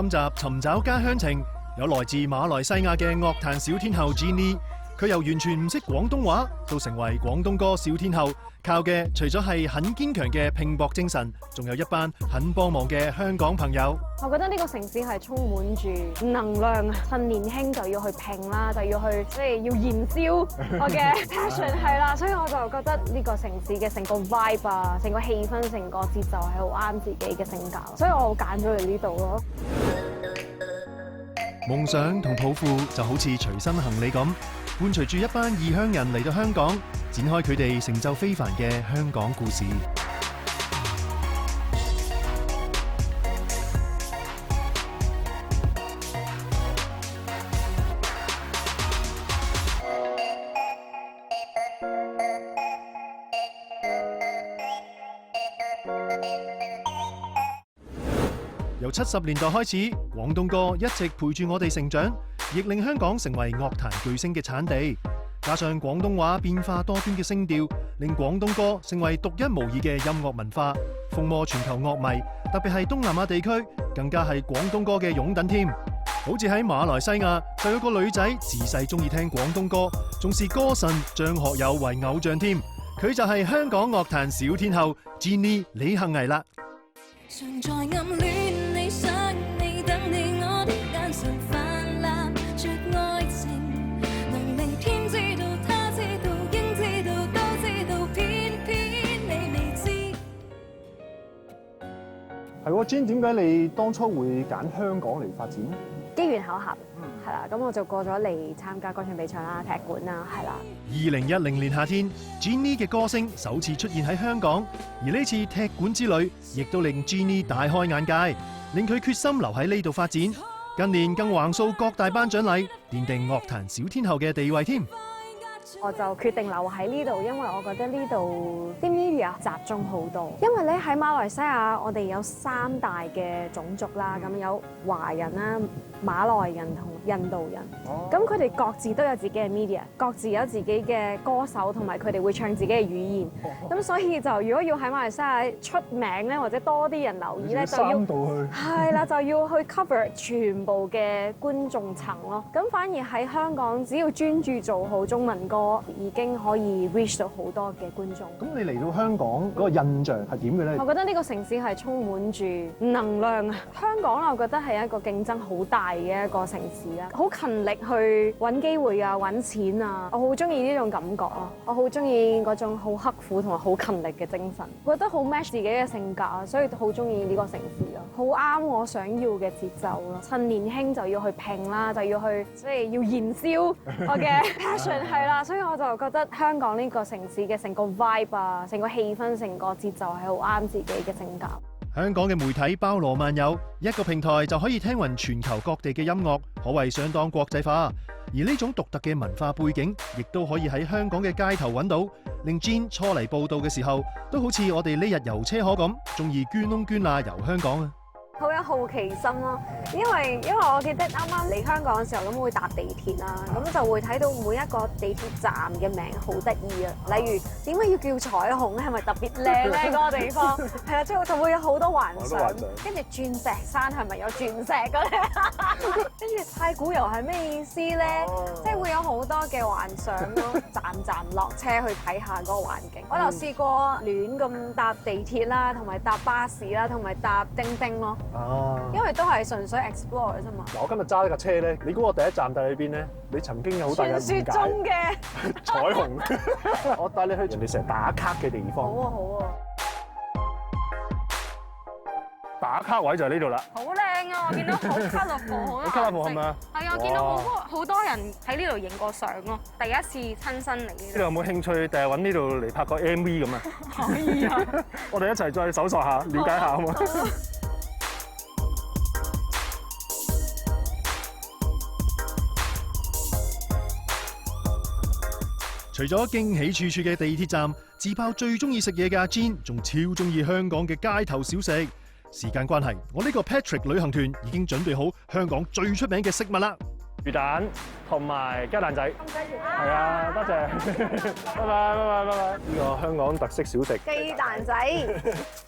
今集尋找家鄉情，有來自馬來西亞嘅樂壇小天后 Jenny， 佢由完全唔識廣東話到成為廣東歌小天后，靠嘅除咗係很堅強嘅拼搏精神，仲有一班肯幫忙嘅香港朋友。我覺得呢個城市係充滿住能量，趁年輕就要去拼啦，就要去即係要燃燒我嘅 passion 係啦，所以我就覺得呢個城市嘅成個 vibe 啊，成個氣氛、成個節奏係好啱自己嘅性格，所以我揀咗嚟呢度咯。夢想同抱負就好似隨身行李咁，伴隨住一班異鄉人嚟到香港，展開佢哋成就非凡嘅香港故事。由70年代開始，廣東歌一直陪住我哋成長，亦令香港成為樂壇巨星嘅產地。加上廣東話變化多端嘅聲調，令廣東歌成為獨一無二嘅音樂文化，風靡全球樂迷，特別係東南亞地區，更加係廣東歌嘅擁躉添。好似喺馬來西亞，就有個女仔自細中意聽廣東歌，仲視歌神張學友為偶像添。佢就係香港樂壇小天后 Jenny 李幸倪啦。常在暗戀你，想你，等你，我的眼神泛濫着愛情，能令天知道，他知道，應知道，都知道，偏偏你未知。係喎，Jen，點解你當初會揀香港嚟發展？機緣巧合，係啦，咁我就過咗嚟參加歌唱比賽啦、踢館啦，係啦。2010年夏天 ，Jenny 嘅歌聲首次出現喺香港，而呢次踢館之旅，亦都令 Jenny 大開眼界，令佢決心留喺呢度發展。近年更橫掃各大頒獎禮，奠定樂壇小天后嘅地位添。我就決定留喺呢度，因為我覺得呢度啲 media 集中好多。因為咧喺馬來西亞，我哋有3大嘅種族啦，咁有華人啦、馬來人同印度人。咁佢哋各自都有自己嘅 media， 各自有自己嘅歌手，同埋佢哋會唱自己嘅語言。咁所以就如果要喺馬來西亞出名咧，或者多啲人留意咧，就要係啦，就要去 cover 全部嘅觀眾層咯。咁反而喺香港，只要專注做好中文歌，已經可以 reach 到好多嘅觀眾。咁你嚟到香港嗰個印象係點嘅咧？我覺得呢個城市係充滿住能量啊！香港我覺得係一個競爭好大嘅一個城市啦，好勤力去揾機會啊、揾錢啊，我好中意呢種感覺咯。我好中意嗰種好刻苦同埋好勤力嘅精神，覺得好 match 自己嘅性格啊，所以好中意呢個城市咯，好啱我想要嘅節奏咯。趁年輕就要去拼啦，就要去即係要燃燒我嘅 passion 係啦，所以我就覺得香港呢個城市嘅成個 vibe 啊，成個氣氛、成個節奏係好啱自己嘅性格。香港嘅媒體包羅萬有，一個平台就可以聽聞全球各地嘅音樂，可謂相當國際化。而呢種獨特嘅文化背景，亦都可以喺香港嘅街頭揾到，令 Jen 初嚟報道嘅時候，都好似我哋呢日遊車河咁，中意捐窿捐罅遊香港啊！好有好奇心咯，因為我記得啱啱嚟香港嘅時候，咁會搭地鐵啦，咁就會睇到每一個地鐵站嘅名好得意啊，例如點解要叫彩虹咧？係咪特別靚咧？嗰個地方係啊，即係就會有好多幻想，跟住鑽石山係咪有鑽石嘅咧？跟住太古遊係咩意思咧？即係會有好多嘅幻想咯，站落車去睇下嗰個環境。我就試過亂咁搭地鐵啦，同埋搭巴士啦，同埋搭叮叮咯。因為都係純粹 explore 嘅啫嘛。嗱，我今日揸呢架車咧，你估我第一站帶你去邊咧？你曾經有好大嘅誤解。傳說中嘅彩虹，我帶你去人哋成日打卡嘅地方。好啊好啊，打卡位就係呢度啦。好靚啊！我見到好 colourful， 好多顏色。colourful 係咪啊？係啊，我見到好多人喺呢度影過相咯。第一次親身嚟呢你有冇興趣第日揾呢度嚟拍個 MV 咁啊？可以啊！我哋一齊再搜索下，了解下好嘛？除咗驚喜處處嘅地鐵站，自爆最中意食嘢嘅阿 Jen，仲超中意香港嘅街頭小食。時間關係，我呢個 Patrick 旅行團已經準備好香港最出名嘅食物啦。魚蛋同埋雞蛋仔。係啊，多謝。拜拜。呢個香港特色小食。雞蛋仔，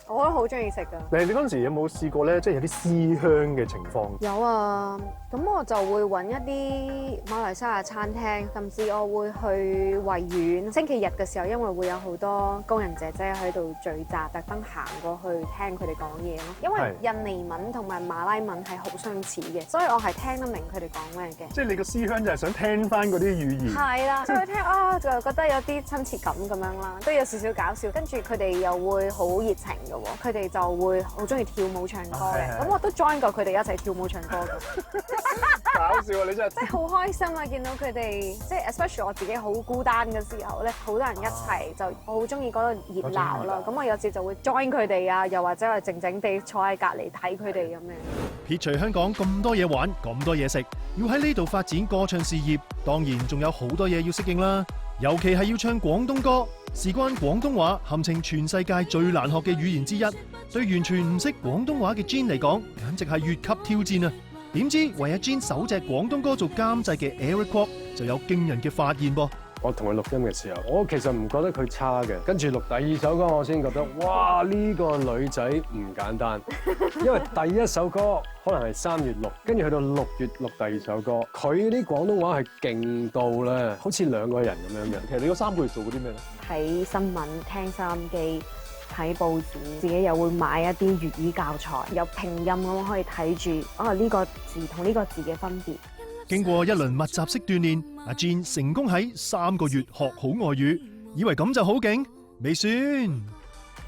我都好中意食㗎。你嗰陣時有冇試過咧？即係有啲思鄉嘅情況？有啊，咁我就會揾一啲馬來西亞餐廳，甚至我會去維園。星期日嘅時候，因為會有好多工人姐姐喺度聚集，特登行過去聽佢哋講嘢咯。因為印尼文同埋馬拉文係好相似嘅，所以我係聽得明佢哋講咩嘅。即係你個思鄉就係想聽翻嗰啲語言。係啦，所以聽啊就覺得有啲親切感咁樣啦，都有少少搞笑。跟住佢哋又會好熱情嘅喎，佢哋就會好中意跳舞唱歌嘅。咁我都 join 過佢哋一齊跳舞唱歌嘅。搞笑啊！你真係即係好開心啊！見到佢哋，即係 especially 我自己好孤單嘅時候咧，好多人一齊就我好中意嗰個熱鬧啦。咁我有時就會 join 佢哋啊，又或者係靜靜地坐喺隔離睇佢哋咁樣。撇除香港咁多嘢玩、咁多嘢食，要喺呢度發展歌唱事業，當然仲有好多嘢要適應啦。尤其係要唱廣東歌，事關廣東話堪稱全世界最難學嘅語言之一，對完全唔識廣東話嘅 Jean 嚟講，簡直係越級挑戰啊！點知為阿 Jean 首隻廣東歌做監製嘅 Eric Kwok 就有驚人嘅發現噃。我同佢錄音嘅時候，我其實唔覺得佢差嘅。跟住錄第二首歌，我先覺得哇，呢個女仔唔簡單。因為第一首歌可能係3月錄，跟住去到6月錄第二首歌，佢啲廣東話係勁到咧，好似兩個人咁樣嘅。其實你嗰3個月做過啲咩咧？睇新聞、聽收音機、睇報紙，自己又會買一啲粵語教材，有拼音咁可以睇住呢個字同呢個字嘅分別。經過一輪密集式鍛鍊，阿 Jean 成功喺3個月學好外語，以為咁就好勁，未算。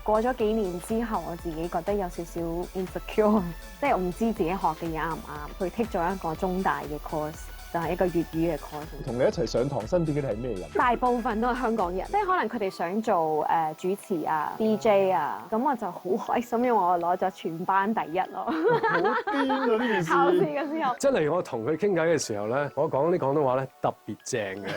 過咗幾年之後，我自己覺得有少少 insecure， 即係我唔知自己學嘅嘢啱唔啱。佢 take 咗一個中大嘅 course。就係一個粵語嘅 course。同你一齊上堂身邊嘅係咩人？大部分都係香港人，即係可能佢哋想做主持啊、DJ 啊，咁我就好開心，因為我攞咗全班第一咯。好癲啊！呢件事。考試嘅時候。即係例如我同佢傾偈嘅時候咧，我講啲廣東話咧特別正嘅。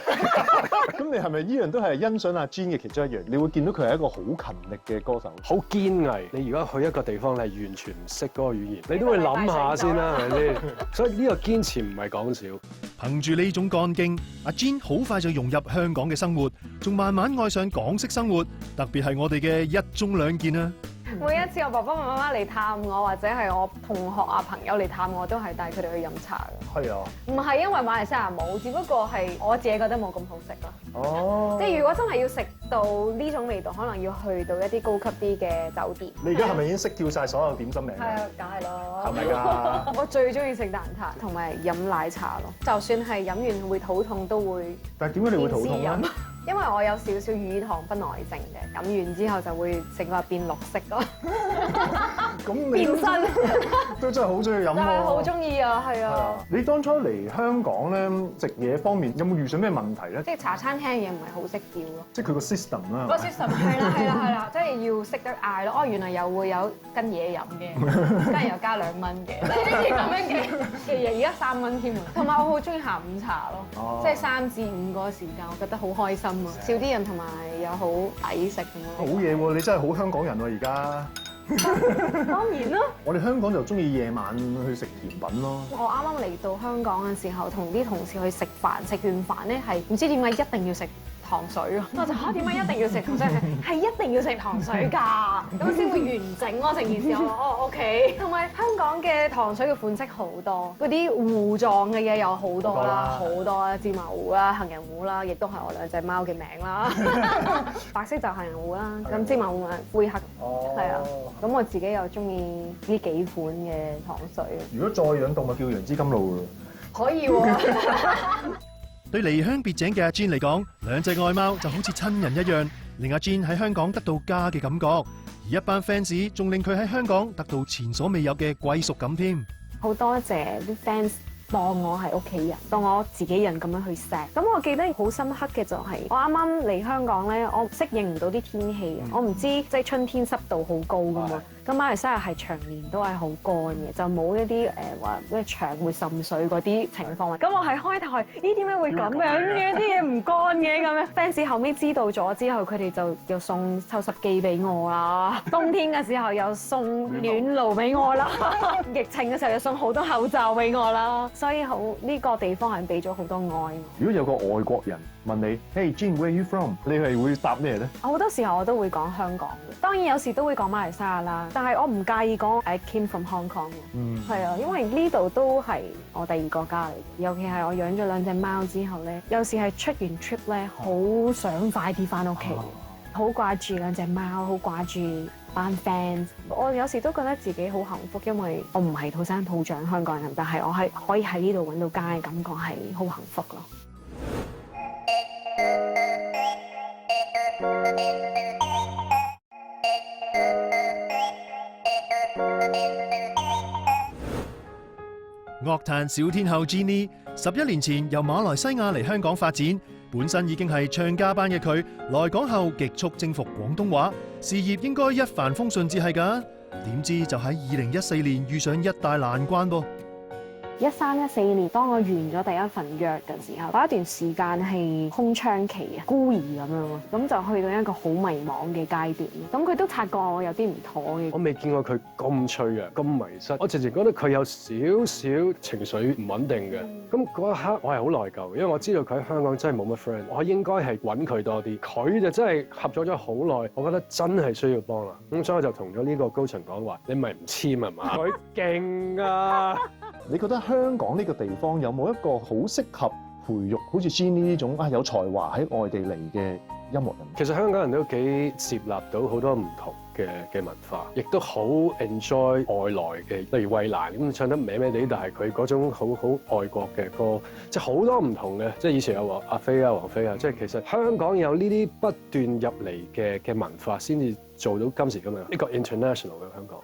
咁你係咪依樣都係欣賞阿 Jean 嘅其中一樣？你會見到佢係一個好勤力嘅歌手，好堅毅。你如果去一個地方，你係完全唔識嗰個語言，你都會諗下先啦，係咪先？所以呢個堅持唔係講笑。憑住呢種幹勁，阿 Jean 好快就融入香港嘅生活，仲慢慢愛上港式生活，特別係我哋嘅一盅兩件啊！每一次我爸爸媽媽嚟探我，或者係我同學啊朋友嚟探我，都係帶佢哋去飲茶嘅。係啊，唔係因為馬來西亞冇，只不過係我自己覺得冇咁好食咯。哦，即係如果真係要食到呢種味道，可能要去到一啲高級啲嘅酒店。你而家係咪已經識叫晒所有點心名？係啊，梗係咯。係咪㗎？我最中意食蛋撻同埋飲奶茶咯。就算係飲完會肚痛都會。但係點解你會肚痛咧？因為我有少少乳糖不耐症嘅，飲完之後就會成個變綠色咯。咁你變身都真係好中意飲喎。係好中意啊，係啊。你當初嚟香港咧食嘢方面有冇遇上咩問題咧？即係茶餐廳嘅嘢唔係好識叫咯。即係佢個 system 啦。個 system 係啦，即係要識得嗌咯。哦，原來又會有跟嘢飲嘅，跟住又加2蚊嘅，呢啲咁樣嘅嘢，而家3蚊添啊。同埋我好中意下午茶咯，即係3至5個時間，我覺得好開心。少啲人同埋又好抵食咁咯。好嘢喎！你真係好香港人喎而家。當然啦。我哋香港就中意夜晚去食甜品咯。我啱啱嚟到香港嘅時候，同啲同事去食飯，食完飯咧係唔知點解一定要食糖水啊！我就點解一定要食糖水？係一定要食糖水㗎，咁先會完整咯成件事。我OK。同埋香港嘅糖水嘅款式好多，嗰啲糊狀嘅嘢有好多啦，好多啦，芝麻糊啦、杏仁糊啦，亦都係我2隻貓嘅名啦。白色就杏仁糊啦，咁芝麻糊咪灰黑。係啊，咁我自己又中意呢幾款嘅糖水。如果再養動物叫楊枝甘露喎。可以喎。對離鄉別井嘅阿 Jean 嚟講，2隻愛貓就好似親人一樣，令阿 Jean 喺香港得到家嘅感覺，而一班 fans 仲令佢喺香港得到前所未有嘅歸屬感添。好多謝啲 fans 當我係屋企人，當我自己人咁樣去錫。咁我記得好深刻嘅就係我啱啱嚟香港咧，我適應唔到啲天氣，我唔知即係春天濕度好高㗎嘛。咁馬來西亞係長年都係好乾嘅，就冇一啲話咩牆會滲水嗰啲情況。咁我係開頭係咦點解會咁樣嘅？啲嘢唔乾嘅咁樣。fans 後尾知道咗之後，佢哋就又送抽濕機俾我啦。冬天嘅時候又送暖爐俾我啦。疫情嘅時候又送好多口罩俾我啦。所以好呢個地方係俾咗好多愛。如果有個外國人問你，Hey Jean，where you from？ 你係會答咩咧？好多時候我都會講香港嘅，當然有時都會講馬來西亞啦。但係我唔介意講 I came from Hong Kong 嘅，係啊，因為呢度都係我第二個家嚟嘅。尤其係我養咗2隻貓之後咧，有時係出完 trip 咧，好想快啲翻屋企，好掛住2隻貓，好掛住班 fans。我有時都覺得自己好幸福，因為我唔係土生土長香港人，但係我係可以喺呢度揾到家嘅感覺係好幸福咯。樂壇小天后 Jean 11年前由馬來西亞嚟香港發展，本身已經係唱家班嘅佢，來港後極速征服廣東話，事業應該一帆風順至係㗎。點知就喺2014年遇上一大難關噃。13、14年，當我完咗第一份約嘅時候，有一段時間係空窗期啊，孤兒咁樣咯，咁就去到一個好迷茫嘅階段。咁佢都察覺我有啲唔妥嘅。我未見過佢咁脆弱、咁迷失。我直情覺得佢有少少情緒唔穩定嘅。咁嗰一刻我係好內疚，因為我知道佢喺香港真係冇乜 friend， 我應該係揾佢多啲。佢就真係合作咗好耐，我覺得真係需要幫啦。咁所以我就同咗呢個高層講話：你咪唔簽係嘛？佢勁啊！你覺得香港呢個地方有冇一個好適合培育好似 Jean 呢種有才華喺外地嚟嘅音樂人？其實香港人都幾接納到好多唔同嘅文化，亦都好 enjoy 外來嘅，例如衛蘭咁唱得歪歪地，但係佢嗰種好愛國嘅歌，即係好多唔同嘅。即係以前有阿飛啊、王菲啊，即係其實香港有呢啲不斷入嚟嘅文化，先至做到今時今日一個 international 嘅香港。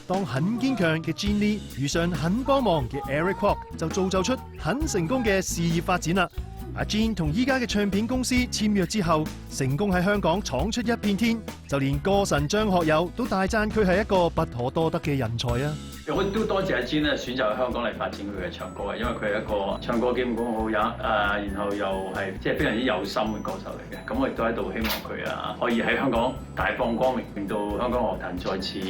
當很堅強嘅 Jean 遇上很幫忙嘅 Eric Kwok， 就造就出很成功嘅事業發展啦。阿 Jean 同依家嘅唱片公司簽約之後，成功喺香港闖出一片天，就連歌神張學友都大讚佢係一個不可多得嘅人才啊！我都多謝阿 Jean 咧選擇喺香港嚟發展佢嘅唱歌啊，因為佢係一個唱歌基本功好有然後又係即係非常之有心嘅歌手嚟嘅。咁我亦都喺度希望佢可以喺香港大放光明，令到香港樂壇再次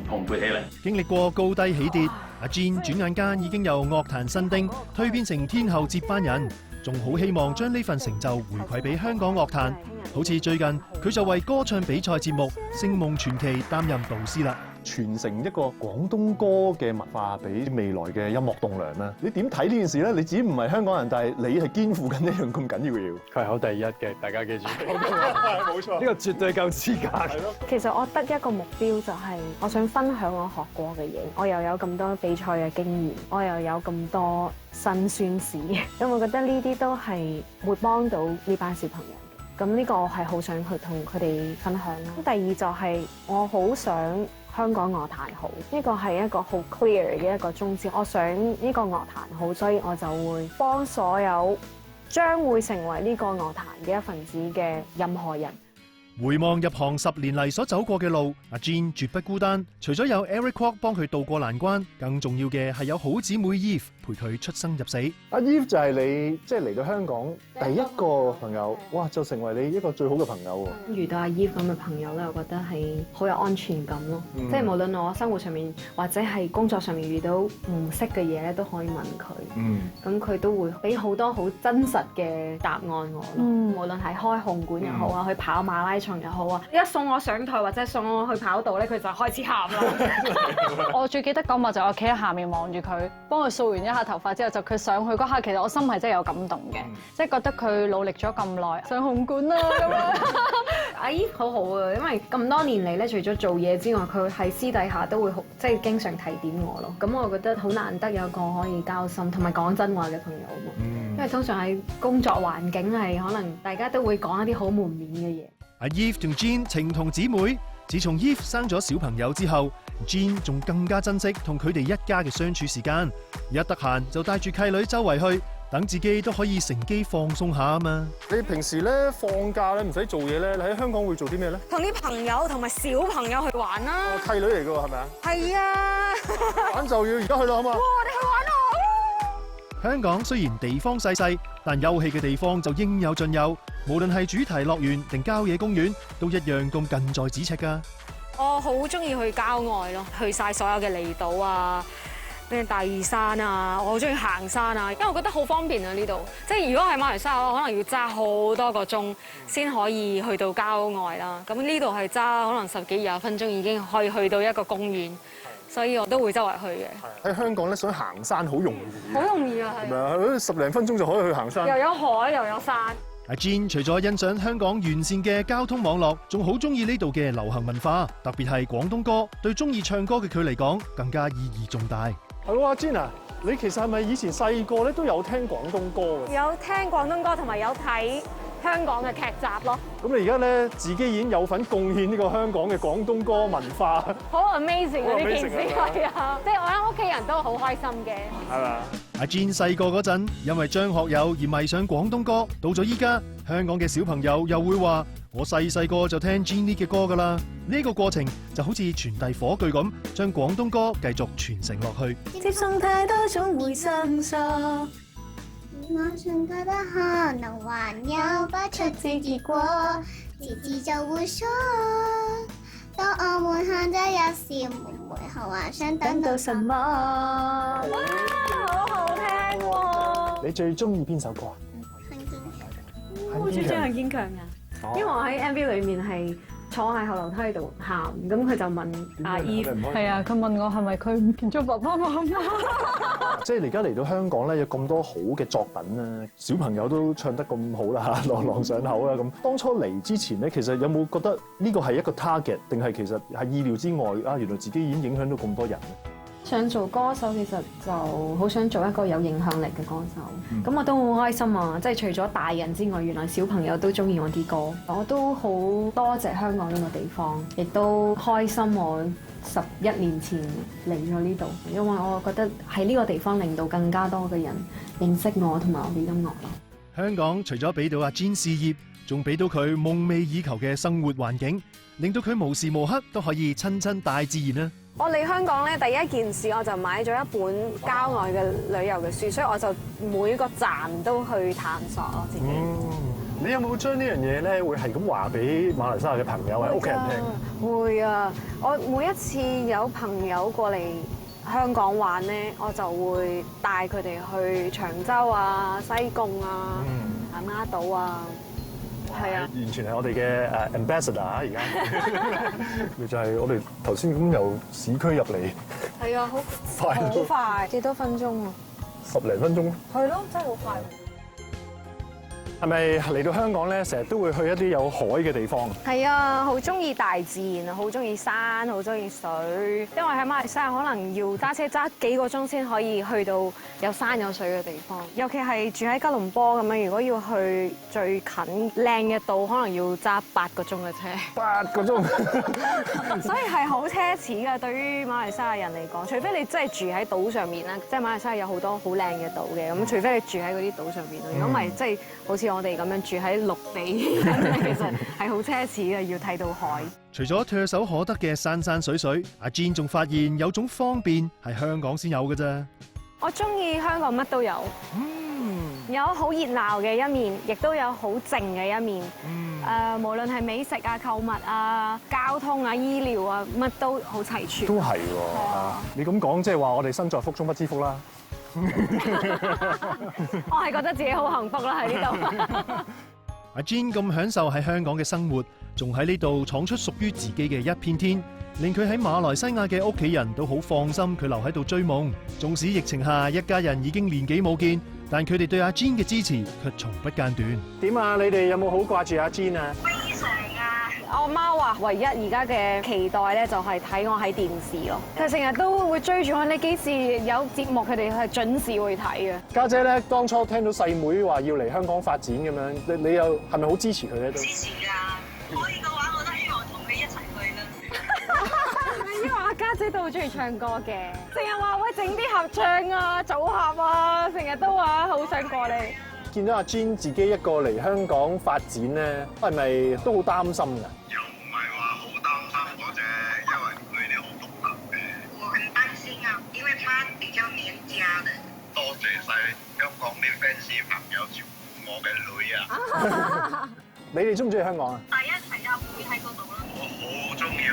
蓬勃起嚟。經歷過高低起跌，阿 Jean 轉眼間已經由樂壇新丁蛻變成天后接班人，仲好希望將呢份成就回饋俾香港樂壇。好似最近佢就為歌唱比賽節目《星夢傳奇》擔任導師啦。傳承一個廣東歌嘅文化俾未來嘅音樂棟梁啦。你點睇呢件事咧？你自己唔係香港人，但係你係肩負緊一樣咁緊要嘅嘢。佢係好第一嘅，大家記住。冇錯，呢個絕對夠資格。其實我得一個目標就係我想分享我學過嘅嘢，我又有咁多比賽嘅經驗，我又有咁多辛酸史，咁我覺得呢啲都係會幫到呢班小朋友。咁呢個我係好想去同佢哋分享啦。第二就係我好想香港樂壇好，呢個係一個好 clear 嘅一個宗旨。我想呢個樂壇好，所以我就會幫所有將會成為呢個樂壇嘅一份子嘅任何人。回望入行10年嚟所走過嘅路，阿 Jean 絕不孤單。除咗有 Eric Kwok 幫佢渡過難關，更重要嘅係有好姊妹 Eve 陪佢出生入死。阿 Eve 就係你即係嚟到香港第一個朋友，哇！就成為你一個最好嘅朋友喎。遇到阿 Eve 咁嘅朋友咧，我覺得係好有安全感咯。即係無論我生活上面或者係工作上面遇到唔識嘅嘢咧，都可以問佢。咁佢都會俾好多好真實嘅答案我咯。無論係開紅館又好啊，去跑馬拉松又好啊，一送我上台或者送我去跑道咧，佢就開始喊啦。我最記得嗰幕就我企喺下面望住佢，幫佢掃完一下頭髮之後，就佢上去嗰下，其實我心係真係有感動嘅，即係覺得佢努力咗咁耐上紅館啦咁樣。阿 Eve 好好啊，因為咁多年嚟咧，除咗做嘢之外，佢喺私底下都會好即係經常提點我咯。咁我覺得好難得有個可以交心同埋講真話嘅朋友啊嘛。因為通常喺工作環境係可能大家都會講一啲好門面嘅嘢。阿 Eve 同 Jean 情同姊妹，自從 Eve 生咗小朋友之後，Jean 仲更加珍惜同佢哋一家嘅相處時間。一得閒就帶住契女周圍去，等自己都可以乘機放鬆下啊嘛。你平時咧放假咧唔使做嘢咧，你喺香港會做啲咩咧？同啲朋友同埋小朋友去玩啦。契女嚟㗎喎，係咪啊？係啊，玩就要而家去啦，好嘛？我哋去玩啊！香港雖然地方細細，但休憩嘅地方就應有盡有，無論係主題樂園定郊野公園，都一樣咁近在咫尺㗎。我好中意去郊外咯，去晒所有嘅離島啊，咩大嶼山啊，我好中意行山啊，因為我覺得好方便啊呢度。即係如果喺馬來西亞，我可能要揸好多個鐘先可以去到郊外啦。咁呢度係揸可能10幾20分鐘已經可以去到一個公園，所以我都會周圍去嘅。喺香港咧想行山好容易，好容易啊，係咪啊？10零分鐘就可以去行山。又有海又有山。阿 Jean 除咗欣賞香港完善嘅交通網絡，仲好中意呢度嘅流行文化，特別係廣東歌，對中意唱歌嘅佢嚟講更加意義重大。係喎，阿 Jean 啊，你其實係咪以前細個咧都有聽廣東歌嘅？有聽廣東歌同埋有睇香港嘅劇集咯。咁你而家咧自己已經有份貢獻呢個香港嘅廣東歌文化，好 amazing 啊！呢件事係啊，即係我諗屋企人都好開心嘅。係嘛？阿 Jean 細個嗰陣，因為張學友而迷上廣東歌，到咗依家，香港嘅小朋友又會話：我細個就聽 Jean 嘅歌㗎啦。呢個過程就好似傳遞火炬咁，將廣東歌繼續傳承落去。接送太多總會生疏，我信覺得可能還有不出正結果，遲遲就會疏。當我們看咗一笑，沒後還想等到什麼？哇，好好聽喎！你最中意邊首歌啊？我好中意張向堅強啊，因為我喺 MV 裏面係坐喺後樓梯度喊，咁佢就問阿 Eve，係啊，佢問我係咪佢唔見咗爸爸媽媽？即係你而家嚟到香港咧，有咁多好嘅作品啦，小朋友都唱得咁好啦，朗朗上口啦咁。當初嚟之前咧，其實有冇覺得呢個係一個 target，定係其實係意料之外啊？原來自己已經影響到咁多人咧。想做歌手，其實就好想做一個有影響力嘅歌手。咁我都好開心啊！即係除咗大人之外，原來小朋友都中意我啲歌。我都好多謝香港呢個地方，亦都開心我11年前嚟咗呢度，因為我覺得喺呢個地方令到更加多嘅人認識我同埋我嘅音樂咯。香港除咗俾到阿 Jean 事業，仲俾到佢夢寐以求嘅生活環境，令到佢無時無刻都可以親大自然啊！我嚟香港咧，第一件事我就買咗一本郊外嘅旅遊嘅書，所以我就每個站都去探索咯自己。你有冇將呢樣嘢咧，會係咁話俾馬來西亞嘅朋友或者屋企人聽？會啊！我每一次有朋友過嚟香港玩咧，我就會帶佢哋去長洲啊、西貢啊、南丫島啊。係啊，完全係我哋嘅ambassador 啊！而家咪就係我哋頭先咁由市區入嚟，係啊，好快好快，幾多分鐘啊？10零分鐘。係咯，真係好快。係咪嚟到香港咧，成日都會去一啲有海嘅地方？係啊，好中意大自然啊，好中意山，好中意水。因為喺馬來西亞可能要揸車揸幾個鐘先可以去到有山有水嘅地方。尤其係住喺吉隆坡咁樣，如果要去最近靚嘅島，可能要揸8個鐘嘅車。8個鐘，所以係好奢侈㗎。對於馬來西亞人嚟講，除非你真係住喺島上面啦，即係馬來西亞有好多好靚嘅島嘅。咁除非你住喺嗰啲島上面咯，如果唔係，即係好似我哋咁樣住喺陸地，其實係好奢侈嘅，要睇到海。除咗唾手可得嘅山山水水，阿 Jean 仲發現有種方便係香港先有嘅啫。我中意香港乜都有，有好熱鬧嘅一面，亦都有好靜嘅一面。無論係美食啊、購物啊、交通啊、醫療啊，乜都好齊全。都係喎。你咁講，即係話我哋身在福中不知福啦。我係覺得自己好幸福啦喺呢度。阿 Jean 咁享受喺香港嘅生活，仲喺呢度闖出屬於自己嘅一片天，令佢喺馬來西亞嘅屋企人都好放心佢留喺度追夢。縱使疫情下一家人已經年幾冇見，但佢哋對阿 Jean 嘅支持卻從不間斷。點啊？你哋有冇好掛住阿 Jean 啊？非常啊！我媽話唯一而家嘅期待咧，就係睇我喺電視咯。佢成日都會追住我，你幾時有節目，佢哋係準時會睇嘅。家姐咧，當初聽到細妹話要嚟香港發展咁樣，你又係咪好支持佢咧？都支持㗎！可以嘅話，我都希望同佢一齊去啦。因為阿家姐妹都好中意唱歌嘅，成日話喂整啲合唱啊、組合啊，成日都話好想過嚟。見到阿 Jean 自己一個嚟香港發展咧，係咪都好擔心㗎？又唔係話好擔心嗰隻，因為佢哋好獨特嘅。我很擔心啊，因為他比較黏家的。多謝晒香港啲 fans 朋友照顧我嘅女啊！你哋中唔中意香港啊？第一齊啊，會喺嗰度啦。我好中意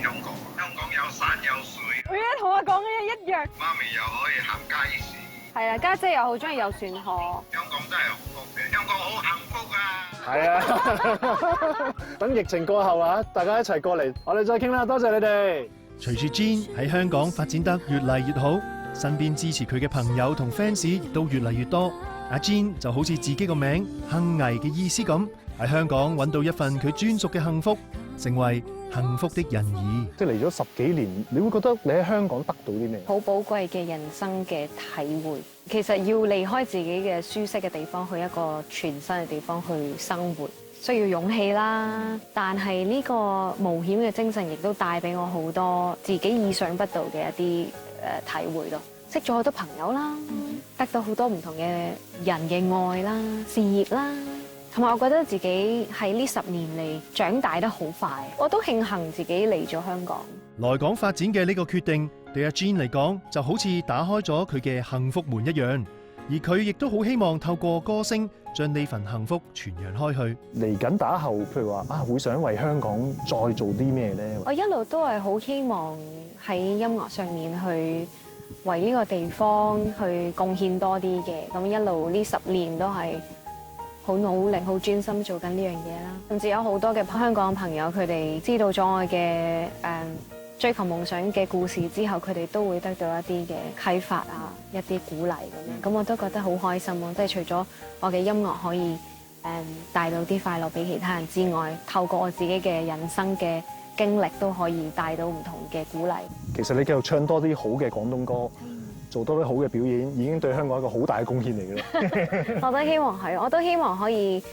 香港，香港有山有水。會啊，同我講嘅一樣。媽咪又可以行街市。係啦，家姐又好中意遊船河。香港真係好福嘅，香港好幸福啊！係啊，等疫情過後啊，大家一齊過嚟，我哋再傾啦。多謝你哋。隨住 Jean 喺香港發展得越嚟越好，身邊支持佢嘅朋友同 fans 亦都越嚟越多。阿 Jean 就好似自己個名幸危嘅意思咁，喺香港揾到一份佢專屬嘅幸福，成為幸福的人兒。即係嚟咗10幾年，你會覺得你喺香港得到啲咩？好寶貴嘅人生嘅體會。其實要離開自己嘅舒適嘅地方，去一個全新嘅地方去生活，需要勇氣啦。但係呢個冒險嘅精神，亦都帶俾我好多自己意想不到嘅一啲體會咯。識咗好多朋友啦，得到好多唔同嘅人嘅愛啦、事業啦。同埋我覺得自己喺呢10年嚟長大得好快，我都慶幸自己嚟咗香港。來港發展嘅呢個決定，對阿 Jean 嚟講就好似打開咗佢嘅幸福門一樣，而佢亦都好希望透過歌聲將呢份幸福傳揚開去。嚟緊打後，譬如話會想為香港再做啲咩咧？我一路都係好希望喺音樂上面去為呢個地方去貢獻多啲嘅，咁一路呢10年都係好努力、好專心做緊呢樣嘢啦。甚至有好多嘅香港朋友，佢哋知道咗我嘅追求夢想嘅故事之後，佢哋都會得到一啲嘅啟發啊，一啲鼓勵咁樣。咁我都覺得好開心咯，即係除咗我嘅音樂可以帶到啲快樂俾其他人之外，透過我自己嘅人生嘅經歷都可以帶到唔同嘅鼓勵。其實你繼續唱多啲好嘅廣東歌，做多啲好嘅表演，已經對香港一個好大嘅貢獻嚟嘅啦。我都希望係，我都希望可以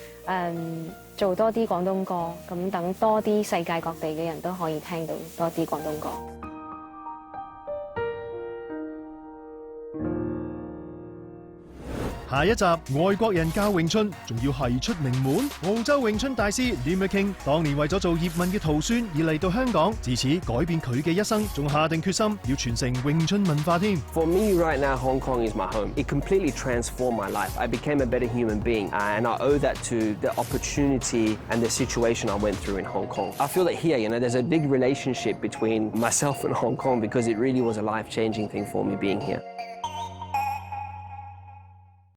做多啲廣東歌，咁等多啲世界各地嘅人都可以聽到多啲廣東歌。下一集外國人教詠春，仲要係出名門。澳洲詠春大師 Lim King 當年為咗做葉問嘅徒孫而嚟到香港，自此改變佢嘅一生，仲下定決心要傳承詠春文化添。For me right now, Hong Kong is my home. It completely transformed my life. I became a better human being, and I owe that to the opportunity and the situation I went through in Hong Kong. I feel that here, there's a big relationship between myself and Hong Kong because it really was a life-changing thing for me being here.